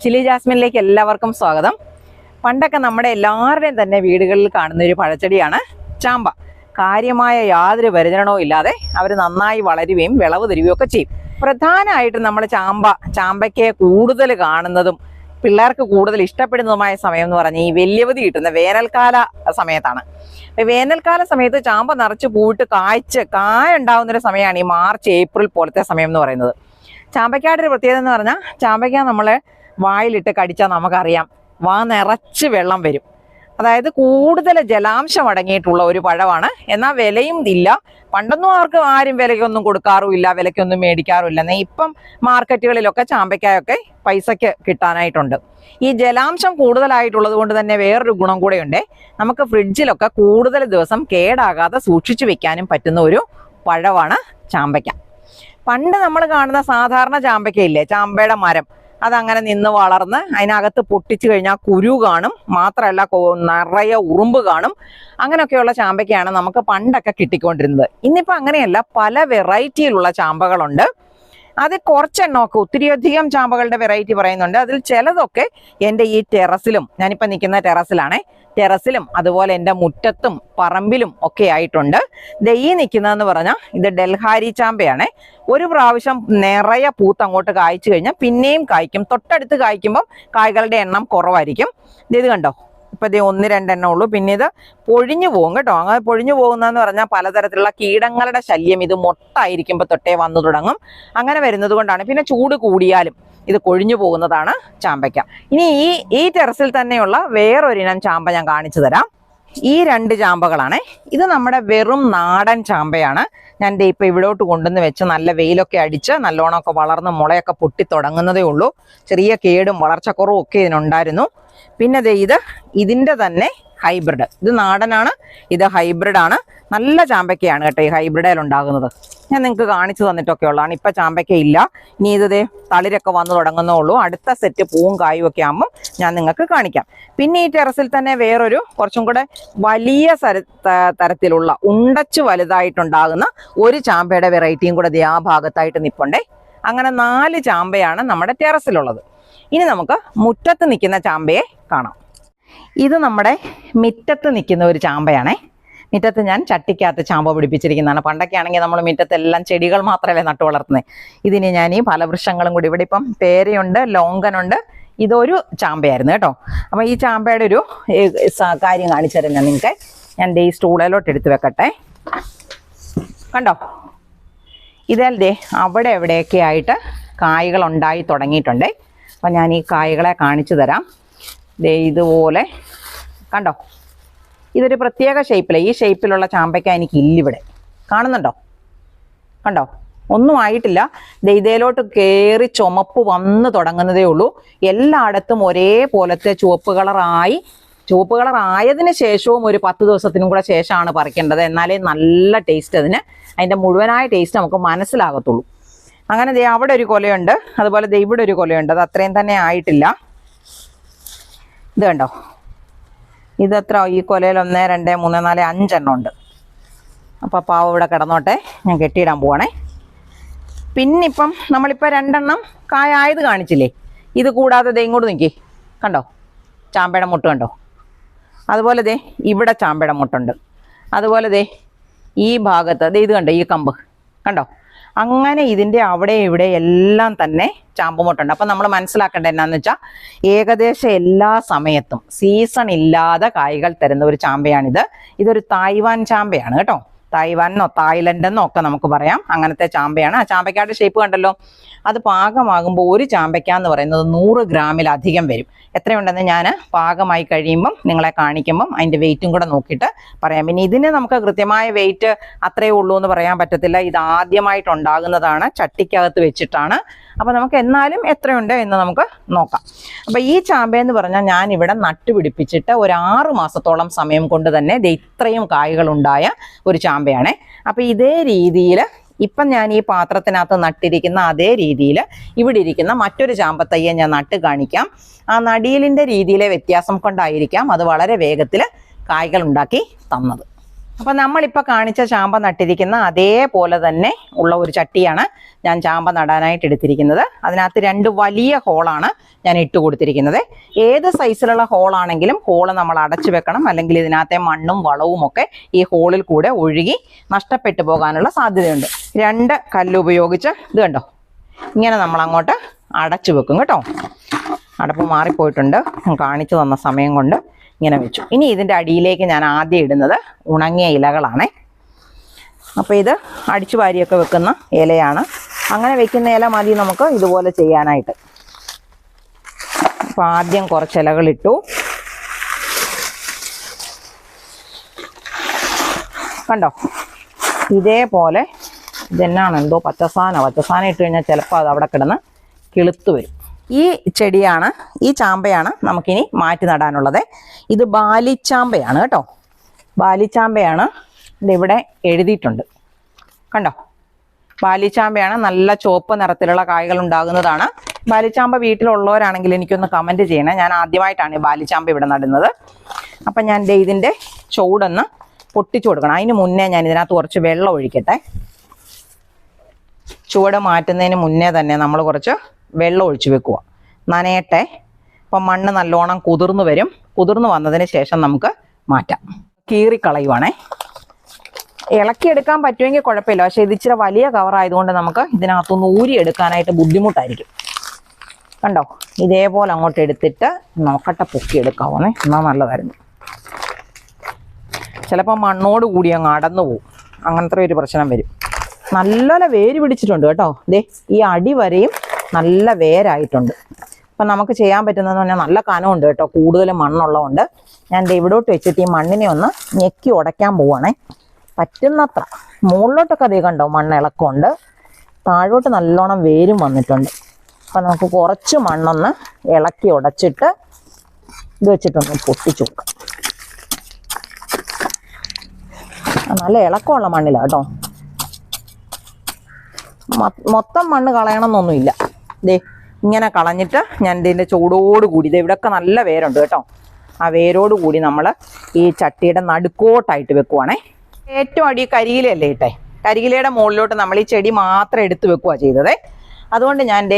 Chilli ജാസ്മിനിലേക്ക് എല്ലാവർക്കും സ്വാഗതം. പണ്ടൊക്കെ നമ്മുടെ എല്ലാവരുടെയും തന്നെ വീടുകളിൽ കാണുന്ന ഒരു പഴച്ചെടിയാണ് ചാമ്പ. കാര്യമായ യാതൊരു പരിചരണവും ഇല്ലാതെ അവർ നന്നായി വളരുകയും വിളവ് തരികയും ഒക്കെ ചെയ്യും. പ്രധാനമായിട്ടും നമ്മൾ ചാമ്പയ്ക്ക് കൂടുതൽ കാണുന്നതും പിള്ളേർക്ക് കൂടുതൽ ഇഷ്ടപ്പെടുന്നതുമായ സമയം എന്ന് പറഞ്ഞാൽ ഈ വലിയവധി കിട്ടുന്ന വേനൽക്കാല സമയത്താണ്. വേനൽക്കാല സമയത്ത് ചാമ്പ നിറച്ച് പൂവിട്ട് കായ ഉണ്ടാകുന്നൊരു സമയമാണ് ഈ മാർച്ച് ഏപ്രിൽ പോലത്തെ സമയം എന്ന് പറയുന്നത്. ചാമ്പയ്ക്കായുടെ ഒരു പ്രത്യേകത എന്ന് പറഞ്ഞാൽ ചാമ്പയ്ക്ക നമ്മളെ വായിലിട്ട് കടിച്ചാൽ നമുക്കറിയാം വാ നിറച്ച് വെള്ളം വരും. അതായത് കൂടുതൽ ജലാംശം അടങ്ങിയിട്ടുള്ള ഒരു പഴമാണ്. എന്നാൽ വിലയും ഇല്ല. പണ്ടൊന്നും ആരും വിലയ്ക്കൊന്നും കൊടുക്കാറുമില്ല, വിലയ്ക്കൊന്നും മേടിക്കാറുമില്ല. എന്നാൽ ഇപ്പം മാർക്കറ്റുകളിലൊക്കെ ചാമ്പയ്ക്കായൊക്കെ പൈസയ്ക്ക് കിട്ടാനായിട്ടുണ്ട്. ഈ ജലാംശം കൂടുതലായിട്ടുള്ളത് കൊണ്ട് തന്നെ വേറൊരു ഗുണം കൂടെയുണ്ട്. നമുക്ക് ഫ്രിഡ്ജിലൊക്കെ കൂടുതൽ ദിവസം കേടാകാതെ സൂക്ഷിച്ചു വെക്കാനും പറ്റുന്ന ഒരു പഴമാണ് ചാമ്പയ്ക്ക. പണ്ട് നമ്മൾ കാണുന്ന സാധാരണ ചാമ്പയ്ക്കയില്ലേ, ചാമ്പയുടെ മരം, അതങ്ങനെ നിന്ന് വളർന്ന് അതിനകത്ത് പൊട്ടിച്ചു കഴിഞ്ഞാൽ കുരു കാണും, മാത്രമല്ല നിറയെ ഉറുമ്പ് കാണും. അങ്ങനെയൊക്കെയുള്ള ചാമ്പയ്ക്കാണ് നമുക്ക് പണ്ടൊക്കെ കിട്ടിക്കൊണ്ടിരുന്നത്. ഇന്നിപ്പോൾ അങ്ങനെയല്ല, പല വെറൈറ്റിയിലുള്ള ചാമ്പകളുണ്ട്. അത് കുറച്ചെണ്ണമൊക്കെ, ഒത്തിരിയധികം ചാമ്പകളുടെ വെറൈറ്റി പറയുന്നുണ്ട്. അതിൽ ചിലതൊക്കെ എൻ്റെ ഈ ടെറസിലും, ഞാനിപ്പോൾ നിൽക്കുന്ന ടെറസിലും അതുപോലെ എൻ്റെ മുറ്റത്തും പറമ്പിലും ഒക്കെ ആയിട്ടുണ്ട്. ഈ നിൽക്കുന്നതെന്ന് പറഞ്ഞാൽ ഇത് ഡൽഹാരി ചാമ്പയാണ്. ഒരു പ്രാവശ്യം നിറയെ പൂത്ത് അങ്ങോട്ട് കായ്ച്ചു കഴിഞ്ഞാൽ പിന്നെയും കായ്ക്കും. തൊട്ടടുത്ത് കായ്ക്കുമ്പം കായ്കളുടെ എണ്ണം കുറവായിരിക്കും. ഇത് കണ്ടോ, ഇപ്പം ഇത് 1-2 എണ്ണം ഉള്ളൂ. പിന്നെ ഇത് പൊഴിഞ്ഞു പോകും കേട്ടോ. അങ്ങനെ പൊഴിഞ്ഞു പോകുന്നതെന്ന് പറഞ്ഞാൽ പലതരത്തിലുള്ള കീടങ്ങളുടെ ശല്യം ഇത് മൊട്ടായിരിക്കുമ്പോൾ തൊട്ടേ വന്നു തുടങ്ങും. അങ്ങനെ വരുന്നത് കൊണ്ടാണ്. പിന്നെ ചൂട് കൂടിയാലും ഇത് കൊഴിഞ്ഞു പോകുന്നതാണ് ചാമ്പയ്ക്ക. ഇനി ഈ ടെറസിൽ തന്നെയുള്ള വേറൊരിനം ചാമ്പ ഞാൻ കാണിച്ചു തരാം. ഈ 2 ചാമ്പകളാണ്. ഇത് നമ്മുടെ വെറും നാടൻ ചാമ്പയാണ്. ഞാൻ ഇപ്പം ഇവിടോട്ട് കൊണ്ടുവന്ന് വെച്ച് നല്ല വെയിലൊക്കെ അടിച്ച് നല്ലോണമൊക്കെ വളർന്ന് മുളയൊക്കെ പൊട്ടി തുടങ്ങുന്നതേ ഉള്ളൂ. ചെറിയ കേടും വളർച്ചക്കുറവും ഒക്കെ ഇതിനുണ്ടായിരുന്നു. പിന്നെ ഇതിൻ്റെ തന്നെ ഹൈബ്രിഡ്. ഇത് നാടനാണ്, ഇത് ഹൈബ്രിഡാണ്. നല്ല ചാമ്പയ്ക്കയാണ് കേട്ടോ ഈ ഹൈബ്രിഡിൽ ഉണ്ടാകുന്നത്. ഞാൻ നിങ്ങൾക്ക് കാണിച്ചു തന്നിട്ടൊക്കെ ഉള്ളതാണ്. ഇപ്പം ചാമ്പയ്ക്ക ഇല്ല. ഇനി തളിരൊക്കെ വന്നു തുടങ്ങുന്നേ ഉള്ളൂ. അടുത്ത സെറ്റ് പൂവും കായും ഒക്കെ ആകുമ്പം ഞാൻ നിങ്ങൾക്ക് കാണിക്കാം. പിന്നെ ഈ ടെറസിൽ തന്നെ വേറൊരു കുറച്ചും കൂടെ വലിയ തരത്തിലുള്ള ഉണ്ടച്ചു വലുതായിട്ടുണ്ടാകുന്ന ഒരു ചാമ്പയുടെ വെറൈറ്റിയും കൂടെ ആ ഭാഗത്തായിട്ട് നിൽപ്പുണ്ടേ. അങ്ങനെ 4 ചാമ്പയാണ് നമ്മുടെ ടെറസിലുള്ളത്. ഇനി നമുക്ക് മുറ്റത്ത് നിൽക്കുന്ന ചാമ്പയെ കാണാം. ഇത് നമ്മുടെ മുറ്റത്ത് നിൽക്കുന്ന ഒരു ചാമ്പയാണേ. മുറ്റത്ത് ഞാൻ ചട്ടിക്കകത്ത് ചാമ്പ പിടിപ്പിച്ചിരിക്കുന്നതാണ്. പണ്ടൊക്കെ ആണെങ്കിൽ നമ്മൾ മുറ്റത്തെല്ലാം ചെടികൾ മാത്രമല്ലേ നട്ടു വളർത്തുന്നത്. ഇതിന് ഞാൻ ഈ ഫലവൃക്ഷങ്ങളും കൂടി, ഇവിടെ ഇപ്പം പേരയുണ്ട്, ലോങ്കനുണ്ട്. ഇതൊരു ചാമ്പയായിരുന്നു കേട്ടോ. അപ്പം ഈ ചാമ്പയുടെ ഒരു കാര്യം കാണിച്ചു തരാം ഞാൻ നിങ്ങൾക്ക്. ഞാൻ ഈ സ്റ്റൂളിലോട്ട് എടുത്ത് വെക്കട്ടെ. കണ്ടോ, ഇതല്ലേ അവിടെ എവിടെയൊക്കെ ആയിട്ട് കായ്കൾ ഉണ്ടായി തുടങ്ങിയിട്ടുണ്ട്. അപ്പം ഞാൻ ഈ കായ്കളെ കാണിച്ചു തരാം. ഇതുപോലെ കണ്ടോ, ഇതൊരു പ്രത്യേക ഷേപ്പിലെ, ഈ ഷേപ്പിലുള്ള ചാമ്പയ്ക്ക എനിക്കില്ലിവിടെ. കാണുന്നുണ്ടോ? കണ്ടോ, ഒന്നും ആയിട്ടില്ല. ഇതേലോട്ട് കയറി ചുമപ്പ് വന്ന് തുടങ്ങുന്നതേ ഉള്ളൂ. എല്ലായിടത്തും ഒരേപോലത്തെ ചുവപ്പ് കളറായതിന് ശേഷവും ഒരു 10 ദിവസത്തിനും കൂടെ ശേഷമാണ് പറിക്കേണ്ടത്. എന്നാലേ നല്ല ടേസ്റ്റ്, അതിൻ്റെ മുഴുവനായ ടേസ്റ്റ് നമുക്ക് മനസ്സിലാകത്തുള്ളൂ. അങ്ങനെ അവിടെ ഒരു കൊലയുണ്ട്, അതുപോലെ ഇവിടെ ഒരു കൊലയുണ്ട്. അത് അത്രയും തന്നെ ആയിട്ടില്ല. ഇത് കണ്ടോ, ഇതെത്ര, ഈ കൊലയിൽ 1, 2, 3, 4, 5 എണ്ണം ഉണ്ട്. അപ്പോൾ പാവം ഇവിടെ കിടന്നോട്ടെ, ഞാൻ കെട്ടിയിടാൻ പോവാണേ. പിന്നിപ്പം നമ്മളിപ്പോൾ 2 എണ്ണം കായായത് കാണിച്ചില്ലേ. ഇത് കൂടാതെ ഇങ്ങോട്ട് നിൽക്കി, കണ്ടോ ചാമ്പയുടെ മുട്ട് കണ്ടോ. അതുപോലെ ഇവിടെ ചാമ്പയുടെ മുട്ടുണ്ട്. അതുപോലെ ഈ ഭാഗത്ത് ഇത് കണ്ടോ, ഈ കമ്പ് കണ്ടോ. അങ്ങനെ ഇതിൻ്റെ അവിടെ ഇവിടെ എല്ലാം തന്നെ ചാമ്പുമുട്ടുണ്ട്. അപ്പം നമ്മൾ മനസ്സിലാക്കേണ്ടത് എന്നാന്ന് വെച്ചാൽ ഏകദേശം എല്ലാ സമയത്തും സീസൺ ഇല്ലാതെ കായ്കൾ തരുന്ന ഒരു ചാമ്പയാണിത്. ഇതൊരു തായ്വാൻ ചാമ്പയാണ് കേട്ടോ. തായ്വാനെന്നോ തായ്ലൻഡെന്നോ ഒക്കെ നമുക്ക് പറയാം. അങ്ങനത്തെ ചാമ്പയാണ്. ആ ചാമ്പയ്ക്കയുടെ ഷേപ്പ് കണ്ടല്ലോ. അത് പാകമാകുമ്പോൾ ഒരു ചാമ്പയ്ക്ക എന്ന് പറയുന്നത് 100 ഗ്രാമിലധികം വരും. എത്രയുണ്ടെന്ന് ഞാൻ പാകമായി കഴിയുമ്പം നിങ്ങളെ കാണിക്കുമ്പം അതിൻ്റെ വെയിറ്റും കൂടെ നോക്കിയിട്ട് പറയാം. പിന്നെ ഇതിന് നമുക്ക് കൃത്യമായ വെയിറ്റ് അത്രയേ ഉള്ളൂ എന്ന് പറയാൻ പറ്റത്തില്ല. ഇത് ആദ്യമായിട്ടുണ്ടാകുന്നതാണ്, ചട്ടിക്കകത്ത് വെച്ചിട്ടാണ്. അപ്പോൾ നമുക്ക് എന്നാലും എത്രയുണ്ട് എന്ന് നമുക്ക് നോക്കാം. അപ്പോൾ ഈ ചാമ്പയെന്ന് പറഞ്ഞാൽ ഞാൻ ഇവിടെ നട്ടുപിടിപ്പിച്ചിട്ട് ഒരു 6 മാസത്തോളം സമയം കൊണ്ട് തന്നെ ഇത്രയും കായ്കളുണ്ടായ ഒരു ചാമ്പയാണേ. അപ്പോൾ ഇതേ രീതിയിൽ ഇപ്പം ഞാൻ ഈ പാത്രത്തിനകത്ത് നട്ടിരിക്കുന്ന അതേ രീതിയിൽ ഇവിടെ ഇരിക്കുന്ന മറ്റൊരു ചാമ്പത്തയ്യെ ഞാൻ നട്ട് കാണിക്കാം. ആ നടീലിൻ്റെ രീതിയിലെ വ്യത്യാസം കൊണ്ടായിരിക്കാം അത് വളരെ വേഗത്തിൽ കായ്കൾ ഉണ്ടാക്കി തന്നത്. അപ്പം നമ്മളിപ്പോൾ കാണിച്ച ചാമ്പ നട്ടിരിക്കുന്ന അതേപോലെ തന്നെ ഉള്ള ഒരു ചട്ടിയാണ് ഞാൻ ചാമ്പ നടാനായിട്ട് എടുത്തിരിക്കുന്നത്. അതിനകത്ത് 2 വലിയ ഹോളാണ് ഞാൻ ഇട്ട് കൊടുത്തിരിക്കുന്നത്. ഏത് സൈസിലുള്ള ഹോളാണെങ്കിലും ഹോള് നമ്മൾ അടച്ചു വെക്കണം, അല്ലെങ്കിൽ ഇതിനകത്തെ മണ്ണും വളവും ഒക്കെ ഈ ഹോളിൽ കൂടെ ഒഴുകി നഷ്ടപ്പെട്ടു പോകാനുള്ള സാധ്യതയുണ്ട്. 2 കല്ല് ഉപയോഗിച്ച് ഇത് കണ്ടോ, ഇങ്ങനെ നമ്മൾ അങ്ങോട്ട് അടച്ചു വെക്കും കേട്ടോ. അടപ്പ് മാറിപ്പോയിട്ടുണ്ട്, കാണിച്ചു തന്ന സമയം കൊണ്ട് ഇങ്ങനെ വെച്ചു. ഇനി ഇതിൻ്റെ അടിയിലേക്ക് ഞാൻ ആദ്യം ഇടുന്നത് ഉണങ്ങിയ ഇലകളാണേ. അപ്പോൾ ഇത് അടിച്ചു വാരിയൊക്കെ വെക്കുന്ന ഇലയാണ്. അങ്ങനെ വെക്കുന്ന ഇല മതി നമുക്ക് ഇതുപോലെ ചെയ്യാനായിട്ട്. അപ്പോൾ ആദ്യം കുറച്ച് ഇലകളിട്ടു. കണ്ടോ, ഇതേപോലെ ഇതെന്നാണ് എന്തോ പച്ചസാന ഇട്ട് കഴിഞ്ഞാൽ ചിലപ്പോൾ അത് അവിടെ കിടന്ന് കിളുത്ത് വരും. ഈ ചെടിയാണ്, ഈ ചാമ്പയാണ് നമുക്കിനി മാറ്റി നടാനുള്ളത്. ഇത് ബാലിച്ചാമ്പയാണ് കേട്ടോ, ബാലിച്ചാമ്പയാണ്. ഇതിവിടെ എഴുതിയിട്ടുണ്ട് കണ്ടോ, ബാലിച്ചാമ്പയാണ്. നല്ല ചുവപ്പ് നിറത്തിലുള്ള കായ്കൾ ഉണ്ടാകുന്നതാണ്. ബാലിച്ചാമ്പ വീട്ടിലുള്ളവരാണെങ്കിൽ എനിക്കൊന്ന് കമൻറ്റ് ചെയ്യണേ. ഞാൻ ആദ്യമായിട്ടാണ് ഈ ബാലിച്ചാമ്പ ഇവിടെ നടുന്നത്. അപ്പം ഞാൻ ഇതിൻ്റെ ചൂടൊന്ന് പൊട്ടിച്ചു കൊടുക്കണം. അതിന് മുന്നേ ഞാൻ ഇതിനകത്ത് കുറച്ച് വെള്ളം ഒഴിക്കട്ടെ. ചുവട് മാറ്റുന്നതിന് മുന്നേ തന്നെ നമ്മൾ കുറച്ച് വെള്ളം ഒഴിച്ചു വെക്കുക, നനയട്ടെ. അപ്പം മണ്ണ് നല്ലോണം കുതിർന്നു വരും. കുതിർന്നു വന്നതിന് ശേഷം നമുക്ക് മാറ്റാം. കീറിക്കളയുവാണേ. ഇളക്കിയെടുക്കാൻ പറ്റുമെങ്കിൽ കുഴപ്പമില്ല, പക്ഷേ ഇത് ഇച്ചിരി വലിയ കവറായതുകൊണ്ട് നമുക്ക് ഇതിനകത്തൊന്ന് ഊരിയെടുക്കാനായിട്ട് ബുദ്ധിമുട്ടായിരിക്കും. കണ്ടോ, ഇതേപോലെ അങ്ങോട്ട് എടുത്തിട്ട് നോക്കട്ടെ, പൊക്കിയെടുക്കാവുന്നേ, എന്നാൽ നല്ലതായിരുന്നു. ചിലപ്പോൾ മണ്ണോട് കൂടി അങ്ങ് അടന്നു പോവും, അങ്ങനത്തെ ഒരു പ്രശ്നം വരും. നല്ലപോലെ വേര് പിടിച്ചിട്ടുണ്ട് കേട്ടോ. ദേ ഈ അടി വരെയും നല്ല വേരായിട്ടുണ്ട്. അപ്പം നമുക്ക് ചെയ്യാൻ പറ്റുന്നതെന്ന് പറഞ്ഞാൽ നല്ല കനമുണ്ട് കേട്ടോ, കൂടുതൽ മണ്ണുള്ളതുകൊണ്ട് ഞാൻ ഇവിടോട്ട് വെച്ചിട്ട് ഈ മണ്ണിനെ ഒന്ന് ഞെക്കി ഉടയ്ക്കാൻ പോവുകയാണേ. പറ്റുന്നത്ര മുകളിലോട്ടൊക്കെ അതേ കണ്ടോ മണ്ണ് ഇളക്കമുണ്ട്, താഴോട്ട് നല്ലോണം വേരും വന്നിട്ടുണ്ട്. അപ്പം നമുക്ക് കുറച്ച് മണ്ണൊന്ന് ഇളക്കി ഉടച്ചിട്ട് ഇത് വെച്ചിട്ടൊന്ന് പൊട്ടിച്ചു കൊടുക്കാം. നല്ല ഇളക്കമുള്ള മണ്ണിലാണ് കേട്ടോ, മൊത്തം മണ്ണ് കളയണമെന്നൊന്നുമില്ല. ദേ ഇങ്ങനെ കളഞ്ഞിട്ട് ഞാൻ ഇതിൻ്റെ ചൂടോടുകൂടി, ഇത് ഇവിടെയൊക്കെ നല്ല വേരുണ്ട് കേട്ടോ, ആ വേരോടുകൂടി നമ്മൾ ഈ ചട്ടിയുടെ നടുക്കോട്ടായിട്ട് വെക്കുവാണേ. ഏറ്റവും അടി കരിയിലല്ലേ ഇട്ടെ, കരിയിലയുടെ മുകളിലോട്ട് നമ്മൾ ഈ ചെടി മാത്രം എടുത്ത് വെക്കുക ചെയ്തത്. അതുകൊണ്ട് ഞാൻ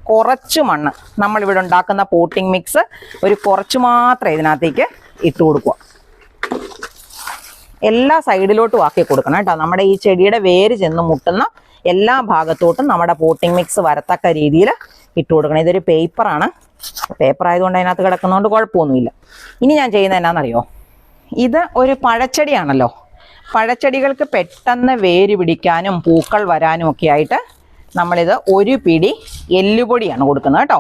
കുറച്ച് മണ്ണ് നമ്മളിവിടെ ഉണ്ടാക്കുന്ന പോട്ടിംഗ് മിക്സ് ഒരു കുറച്ച് മാത്രം ഇതിനകത്തേക്ക് ഇട്ട് കൊടുക്കുക. എല്ലാ സൈഡിലോട്ടും ആക്കി കൊടുക്കണം കേട്ടോ. നമ്മുടെ ഈ ചെടിയുടെ വേര് ചെന്ന് മുട്ടുന്ന എല്ലാ ഭാഗത്തോട്ടും നമ്മുടെ പോട്ടിംഗ് മിക്സ് വരത്തക്ക രീതിയിൽ ഇട്ട് കൊടുക്കണം. ഇതൊരു പേപ്പറാണ്, പേപ്പർ ആയതുകൊണ്ട് അതിനകത്ത് കിടക്കുന്നതുകൊണ്ട് കുഴപ്പമൊന്നുമില്ല. ഇനി ഞാൻ ചെയ്യുന്നത് എന്നാണെന്നറിയോ, ഇത് ഒരു പഴച്ചെടിയാണല്ലോ. പഴച്ചെടികൾക്ക് പെട്ടെന്ന് വേര് പിടിക്കാനും പൂക്കൾ വരാനും ഒക്കെ ആയിട്ട് നമ്മളിത് ഒരു പിടി എല്ലുപൊടിയാണ് കൊടുക്കുന്നത് കേട്ടോ.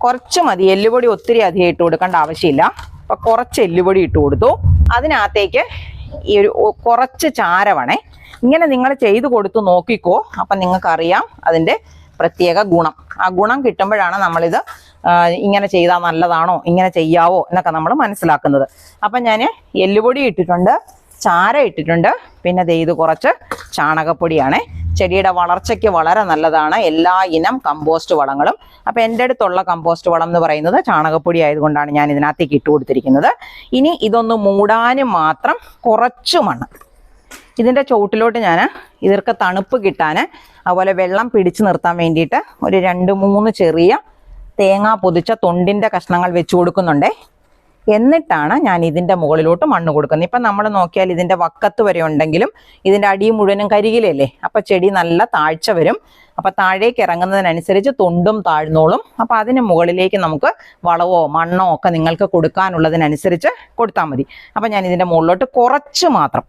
കുറച്ച് മതി, എല്ലുപൊടി ഒത്തിരി അധികം ഇട്ട് കൊടുക്കേണ്ട ആവശ്യമില്ല. അപ്പം കുറച്ച് എല്ലുപൊടി ഇട്ട് കൊടുത്തു. അതിനകത്തേക്ക് ഈ ഒരു കുറച്ച് ചാരവണേ. ഇങ്ങനെ നിങ്ങൾ ചെയ്ത് കൊടുത്തു നോക്കിക്കോ, അപ്പം നിങ്ങൾക്കറിയാം അതിൻ്റെ പ്രത്യേക ഗുണം. ആ ഗുണം കിട്ടുമ്പോഴാണ് നമ്മളിത് ഇങ്ങനെ ചെയ്താൽ നല്ലതാണോ, ഇങ്ങനെ ചെയ്യാവോ എന്നൊക്കെ നമ്മൾ മനസ്സിലാക്കുന്നത്. അപ്പം ഞാൻ എല്ലുപൊടി ഇട്ടിട്ടുണ്ട്, ചാരം ഇട്ടിട്ടുണ്ട്, പിന്നെ ഇത് കുറച്ച് ചാണകപ്പൊടിയാണ്. ചെടിയുടെ വളർച്ചയ്ക്ക് വളരെ നല്ലതാണ് എല്ലാ ഇനം കമ്പോസ്റ്റ് വളങ്ങളും. അപ്പം എൻ്റെ അടുത്തുള്ള കമ്പോസ്റ്റ് വളം എന്ന് പറയുന്നത് ചാണകപ്പൊടി ആയതുകൊണ്ടാണ് ഞാൻ ഇതിനകത്തേക്ക് ഇട്ട് കൊടുത്തിരിക്കുന്നത്. ഇനി ഇതൊന്ന് മൂടാനും മാത്രം കുറച്ച് മണ്ണ് ഇതിൻ്റെ ചുവട്ടിലോട്ട് ഞാൻ ഇതിർക്ക് തണുപ്പ് കിട്ടാൻ, അതുപോലെ വെള്ളം പിടിച്ചു നിർത്താൻ വേണ്ടിയിട്ട് ഒരു 2-3 ചെറിയ തേങ്ങ പൊതിച്ച തൊണ്ടിൻ്റെ കഷ്ണങ്ങൾ വെച്ച് കൊടുക്കുന്നുണ്ടേ. എന്നിട്ടാണ് ഞാൻ ഇതിൻ്റെ മുകളിലോട്ട് മണ്ണ് കൊടുക്കുന്നത്. ഇപ്പം നമ്മൾ നോക്കിയാൽ ഇതിൻ്റെ വക്കത്ത് വരെ ഉണ്ടെങ്കിലും ഇതിൻ്റെ അടി മുഴുവനും കരികിലല്ലേ, അപ്പം ചെടി നല്ല താഴ്ച വരും. അപ്പം താഴേക്ക് ഇറങ്ങുന്നതിനനുസരിച്ച് തൊണ്ടും താഴ്ന്നോളും. അപ്പം അതിന് മുകളിലേക്ക് നമുക്ക് വളവോ മണ്ണോ ഒക്കെ നിങ്ങൾക്ക് കൊടുക്കാനുള്ളതിനനുസരിച്ച് കൊടുത്താൽ മതി. അപ്പം ഞാൻ ഇതിൻ്റെ മുകളിലോട്ട് കുറച്ച് മാത്രം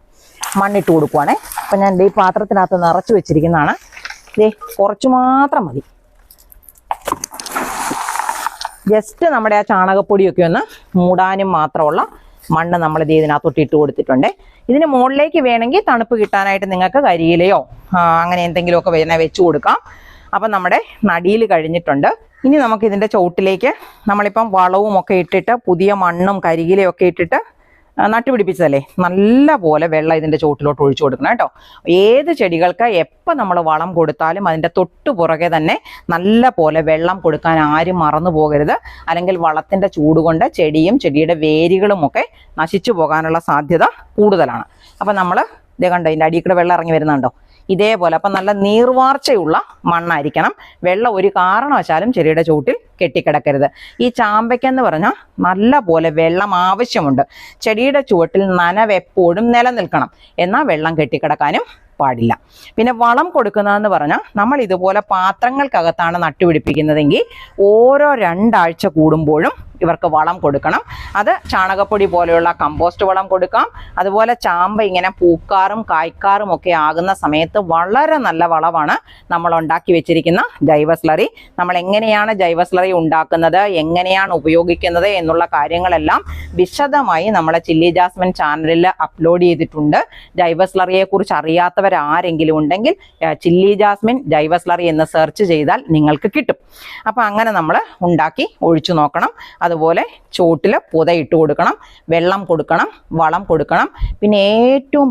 മണ്ണിട്ട് കൊടുക്കുവാണേ. അപ്പം ഞാൻ ഈ പാത്രത്തിനകത്ത് നിറച്ച് വെച്ചിരിക്കുന്നതാണ്. കുറച്ച് മാത്രം മതി. ജസ്റ്റ് നമ്മുടെ ആ ചാണകപ്പൊടിയൊക്കെ ഒന്ന് മൂടാനും മാത്രമുള്ള മണ്ണ് നമ്മൾ ഇതിനകത്തോട്ട് ഇട്ട് കൊടുത്തിട്ടുണ്ട്. ഇതിന് മുകളിലേക്ക് വേണമെങ്കിൽ തണുപ്പ് കിട്ടാനായിട്ട് നിങ്ങൾക്ക് കരിയിലയോ അങ്ങനെ എന്തെങ്കിലുമൊക്കെ വേണേൽ വെച്ച് കൊടുക്കാം. അപ്പം നമ്മുടെ നടിയിൽ കഴിഞ്ഞിട്ടുണ്ട്. ഇനി നമുക്ക് ഇതിൻ്റെ ചുവട്ടിലേക്ക് നമ്മളിപ്പം വളവും ഒക്കെ ഇട്ടിട്ട് പുതിയ മണ്ണും കരിയിലയൊക്കെ ഇട്ടിട്ട് നട്ടുപിടിപ്പിച്ചതല്ലേ, നല്ല പോലെ വെള്ളം ഇതിൻ്റെ ചുവട്ടിലോട്ട് ഒഴിച്ചു കൊടുക്കണം കേട്ടോ. ഏത് ചെടികൾക്ക് എപ്പോൾ നമ്മൾ വളം കൊടുത്താലും അതിൻ്റെ തൊട്ടു പുറകെ തന്നെ നല്ല പോലെ വെള്ളം കൊടുക്കാൻ ആരും മറന്നു പോകരുത്. അല്ലെങ്കിൽ വളത്തിൻ്റെ ചൂട് കൊണ്ട് ചെടിയും ചെടിയുടെ വേരുകളും ഒക്കെ നശിച്ചു പോകാനുള്ള സാധ്യത കൂടുതലാണ്. അപ്പം നമ്മൾ ഇതേ കണ്ടോ, ഇതിൻ്റെ അടിയിൽ കൂടെ വെള്ളം ഇറങ്ങി വരുന്നുണ്ടോ, ഇതേപോലെ. അപ്പം നല്ല നീർവാർച്ചയുള്ള മണ്ണായിരിക്കണം. വെള്ളം ഒരു കാരണവശാലും ചെടിയുടെ ചുവട്ടിൽ കെട്ടിക്കിടക്കരുത്. ഈ ചാമ്പയ്ക്കെന്ന് പറഞ്ഞാൽ നല്ല പോലെ വെള്ളം ആവശ്യമുണ്ട്. ചെടിയുടെ ചുവട്ടിൽ നനവ് എപ്പോഴും നിലനിൽക്കണം, എന്നാൽ വെള്ളം കെട്ടിക്കിടക്കാനും പാടില്ല. പിന്നെ വളം കൊടുക്കുന്നതെന്ന് പറഞ്ഞാൽ നമ്മൾ ഇതുപോലെ പാത്രങ്ങൾക്കകത്താണ് നട്ടുപിടിപ്പിക്കുന്നതെങ്കിൽ ഓരോ 2 ആഴ്ച കൂടുമ്പോഴും ഇവർക്ക് വളം കൊടുക്കണം. അത് ചാണകപ്പൊടി പോലെയുള്ള കമ്പോസ്റ്റ് വളം കൊടുക്കാം. അതുപോലെ ചാമ്പ ഇങ്ങനെ പൂക്കാറും കായ്ക്കാറും ഒക്കെ ആകുന്ന സമയത്ത് വളരെ നല്ല വളമാണ് നമ്മൾ ഉണ്ടാക്കി വെച്ചിരിക്കുന്ന ജൈവ സ്ലറി. നമ്മൾ എങ്ങനെയാണ് ജൈവ സ്ലറി ഉണ്ടാക്കുന്നത്, എങ്ങനെയാണ് ഉപയോഗിക്കുന്നത് എന്നുള്ള കാര്യങ്ങളെല്ലാം വിശദമായി നമ്മളെ ചില്ലി ജാസ്മിൻ ചാനലിൽ അപ്ലോഡ് ചെയ്തിട്ടുണ്ട്. ജൈവ സ്ലറിയെ കുറിച്ച് അറിയാത്തവരാരെങ്കിലും ഉണ്ടെങ്കിൽ ചില്ലി ജാസ്മിൻ ജൈവ സ്ലറി എന്ന് സെർച്ച് ചെയ്താൽ നിങ്ങൾക്ക് കിട്ടും. അപ്പം അങ്ങനെ നമ്മൾ ഉണ്ടാക്കി ഒഴിച്ചു നോക്കണം. അതുപോലെ ചുവട്ടിൽ പുതയിട്ട് കൊടുക്കണം, വെള്ളം കൊടുക്കണം, വളം കൊടുക്കണം. പിന്നെ ഏറ്റവും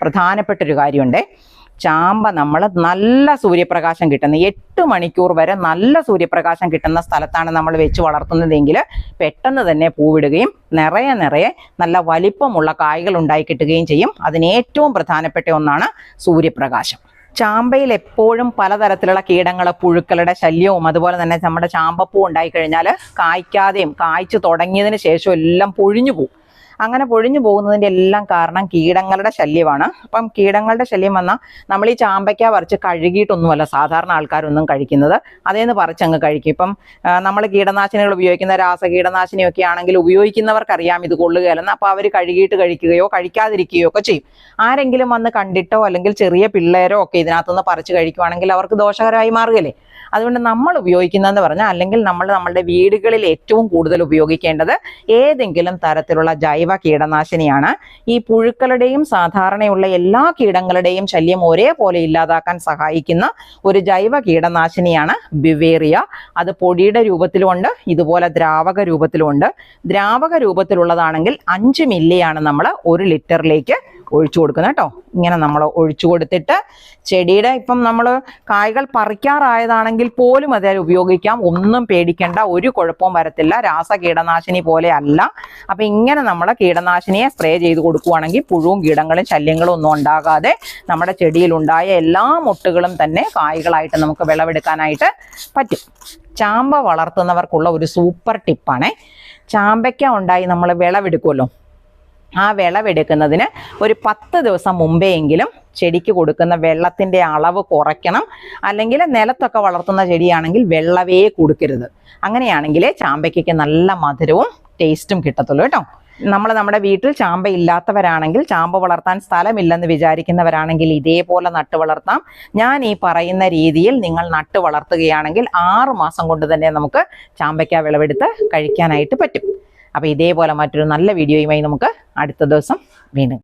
പ്രധാനപ്പെട്ടൊരു കാര്യമുണ്ട്, ചാമ്പ നമ്മൾ നല്ല സൂര്യപ്രകാശം കിട്ടുന്ന 8 മണിക്കൂർ വരെ നല്ല സൂര്യപ്രകാശം കിട്ടുന്ന സ്ഥലത്താണ് നമ്മൾ വെച്ച് വളർത്തുന്നതെങ്കിൽ പെട്ടെന്ന് തന്നെ പൂവിടുകയും നിറയെ നല്ല വലിപ്പമുള്ള കായ്കൾ ഉണ്ടായി കിട്ടുകയും ചെയ്യും. അതിന് ഏറ്റവും പ്രധാനപ്പെട്ട ഒന്നാണ് സൂര്യപ്രകാശം. ചാമ്പയിൽ എപ്പോഴും പലതരത്തിലുള്ള കീടങ്ങൾ, പുഴുക്കളുടെ ശല്യവും അതുപോലെ തന്നെ നമ്മുടെ ചാമ്പപ്പൂ ഉണ്ടായിക്കഴിഞ്ഞാൽ കായ്ക്കാതെയും കായ്ച്ചു തുടങ്ങിയതിന് ശേഷം എല്ലാം പൊഴിഞ്ഞു പോകും. അങ്ങനെ പൊഴിഞ്ഞു പോകുന്നതിൻ്റെ എല്ലാം കാരണം കീടങ്ങളുടെ ശല്യമാണ്. അപ്പം കീടങ്ങളുടെ ശല്യം വന്നാൽ നമ്മൾ ഈ ചാമ്പയ്ക്ക പറിച്ച് കഴുകിയിട്ടൊന്നുമല്ല സാധാരണ ആൾക്കാരൊന്നും കഴിക്കുന്നത്, അതേന്ന് പറിച്ചങ്ങ് കഴിക്കും. ഇപ്പം നമ്മൾ കീടനാശിനികൾ ഉപയോഗിക്കുന്ന രാസകീടനാശിനിയൊക്കെ ആണെങ്കിൽ ഉപയോഗിക്കുന്നവർക്കറിയാം ഇത് കൊള്ളുകയല്ലെന്ന്. അപ്പോൾ അവർ കഴുകിയിട്ട് കഴിക്കുകയോ കഴിക്കാതിരിക്കുകയോ ഒക്കെ ചെയ്യും. ആരെങ്കിലും വന്ന് കണ്ടിട്ടോ അല്ലെങ്കിൽ ചെറിയ പിള്ളേരോ ഒക്കെ ഇതിനകത്തുനിന്ന് പറിച്ച് കഴിക്കുവാണെങ്കിൽ അവർക്ക് ദോഷകരമായി മാറുകയല്ലേ. അതുകൊണ്ട് നമ്മൾ ഉപയോഗിക്കുന്നതെന്ന് പറഞ്ഞാൽ, അല്ലെങ്കിൽ നമ്മളുടെ വീടുകളിൽ ഏറ്റവും കൂടുതൽ ഉപയോഗിക്കേണ്ടത് ഏതെങ്കിലും തരത്തിലുള്ള ജൈവ കീടനാശിനിയാണ്. ഈ പുഴുക്കളുടെയും സാധാരണയുള്ള എല്ലാ കീടങ്ങളുടെയും ശല്യം ഒരേപോലെ ഇല്ലാതാക്കാൻ സഹായിക്കുന്ന ഒരു ജൈവ കീടനാശിനിയാണ് ബിവേറിയ. അത് പൊടിയുടെ രൂപത്തിലുമുണ്ട്, ഇതുപോലെ ദ്രാവക രൂപത്തിലുമുണ്ട്. ദ്രാവക രൂപത്തിലുള്ളതാണെങ്കിൽ 5 മില്ലിയാണ് നമ്മൾ 1 ലിറ്ററിലേക്ക് ഒഴിച്ചു കൊടുക്കുന്നത് കേട്ടോ. ഇങ്ങനെ നമ്മൾ ഒഴിച്ചു കൊടുത്തിട്ട് ചെടിയുടെ ഇപ്പം നമ്മൾ കായ്കൾ പറിക്കാറായതാണെങ്കിൽ പോലും അത് ഉപയോഗിക്കാം, ഒന്നും പേടിക്കേണ്ട, ഒരു കുഴപ്പവും വരത്തില്ല. രാസകീടനാശിനി പോലെ അല്ല. അപ്പം ഇങ്ങനെ നമ്മൾ കീടനാശിനിയെ സ്പ്രേ ചെയ്ത് കൊടുക്കുകയാണെങ്കിൽ പുഴുവും കീടങ്ങളും ശല്യങ്ങളും ഒന്നും ഉണ്ടാകാതെ നമ്മുടെ ചെടിയിലുണ്ടായ എല്ലാ മൊട്ടുകളും തന്നെ കായ്കളായിട്ട് നമുക്ക് വിളവെടുക്കാനായിട്ട് പറ്റും. ചാമ്പ വളർത്തുന്നവർക്കുള്ള ഒരു സൂപ്പർ ടിപ്പാണ്, ചാമ്പയ്ക്ക ഉണ്ടായി നമ്മൾ വിളവെടുക്കുമല്ലോ, ആ വിളവെടുക്കുന്നതിന് ഒരു 10 ദിവസം മുമ്പെയെങ്കിലും ചെടിക്ക് കൊടുക്കുന്ന വെള്ളത്തിൻ്റെ അളവ് കുറയ്ക്കണം. അല്ലെങ്കിൽ നിലത്തൊക്കെ വളർത്തുന്ന ചെടിയാണെങ്കിൽ വെള്ളവേ കൊടുക്കരുത്. അങ്ങനെയാണെങ്കിലേ ചാമ്പയ്ക്ക് നല്ല മധുരവും ടേസ്റ്റും കിട്ടത്തുള്ളൂ കേട്ടോ. നമ്മുടെ വീട്ടിൽ ചാമ്പ ഇല്ലാത്തവരാണെങ്കിൽ, ചാമ്പ വളർത്താൻ സ്ഥലമില്ലെന്ന് വിചാരിക്കുന്നവരാണെങ്കിൽ ഇതേപോലെ നട്ടു വളർത്താം. ഞാൻ ഈ പറയുന്ന രീതിയിൽ നിങ്ങൾ നട്ടു വളർത്തുകയാണെങ്കിൽ 6 മാസം കൊണ്ട് തന്നെ നമുക്ക് ചാമ്പയ്ക്ക വിളവെടുത്ത് കഴിക്കാനായിട്ട് പറ്റും. അപ്പോൾ ഇതേപോലെ മറ്റൊരു നല്ല വീഡിയോയുമായി നമുക്ക് അടുത്ത ദിവസം വീണ്ടും